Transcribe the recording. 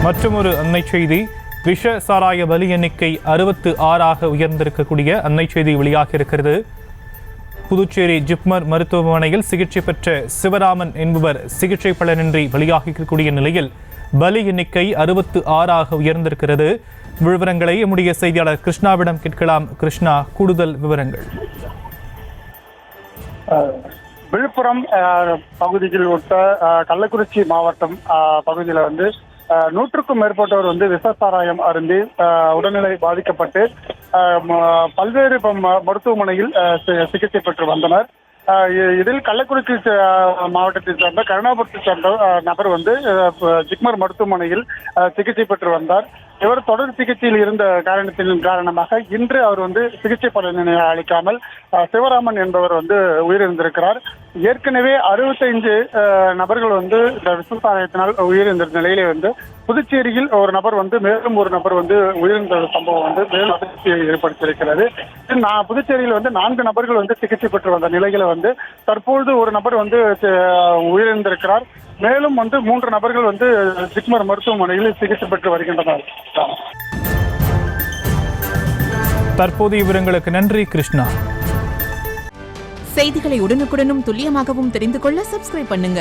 மற்றொரு அன்னை செய்தி. விஷ சாராய பலி எண்ணிக்கை 66 உயர்ந்திருக்கக்கூடிய அன்னை செய்தி வெளியாக இருக்கிறது. புதுச்சேரி ஜிப்மர் மருத்துவமனையில் சிகிச்சை பெற்ற சிவராமன் என்பவர் சிகிச்சை பலனின்றி பலியாகக்கூடிய நிலையில் பலி எண்ணிக்கை 66 உயர்ந்திருக்கிறது. விவரங்களை நம்முடைய செய்தியாளர் கிருஷ்ணாவிடம் கேட்கலாம். கிருஷ்ணா, கூடுதல் விவரங்கள். விழுப்புரம் பகுதியில் உட்பட்ட கள்ளக்குறிச்சி மாவட்டம் பகுதியில் 100க்கும் மேற்பட்டவர் விஷ சாராயம் அருந்தி உடல்நிலை பாதிக்கப்பட்டு பல்வேறு மருத்துவமனையில் சிகிச்சை பெற்று வந்தனர். இதில் கள்ளக்குறிச்சி மாவட்டத்தை சேர்ந்த கருணாபுரத்தை சேர்ந்த நபர் ஜிப்மர் மருத்துவமனையில் சிகிச்சை பெற்று வந்தார். இவர் தொடர் சிகிச்சையில் இருந்த காரணத்தின் காரணமாக இன்று அவர் சிகிச்சை பலனை அளிக்காமல் சிவராமன் என்பவர் உயிரிழந்திருக்கிறார். ஏற்கனவே 65 நபர்கள் இந்த விஷ சாராயத்தினால் உயிரிழந்த நிலையிலே புதுச்சேரியில் ஒரு நபர் மேலும் ஒரு நபர் உயிரிழந்த சம்பவம் மேலும் அதிர்ச்சியை ஏற்படுத்தியிருக்கிறது. புதுச்சேரியில் 4 நபர்கள் சிகிச்சை பெற்று வந்த நிலையில தற்பொழுது ஒரு நபர் உயிரிழந்திருக்கிறார். மேலும் 3 நபர்கள் ஜிப்மர் மருத்துவமனையில் சிகிச்சை பெற்று வருகின்றனர். தற்போதைய விவரங்களுக்கு நன்றி கிருஷ்ணா. செய்திகளை உடனுக்குடனும் துல்லியமாகவும் தெரிந்து கொள்ள சப்ஸ்கிரைப் பண்ணுங்க.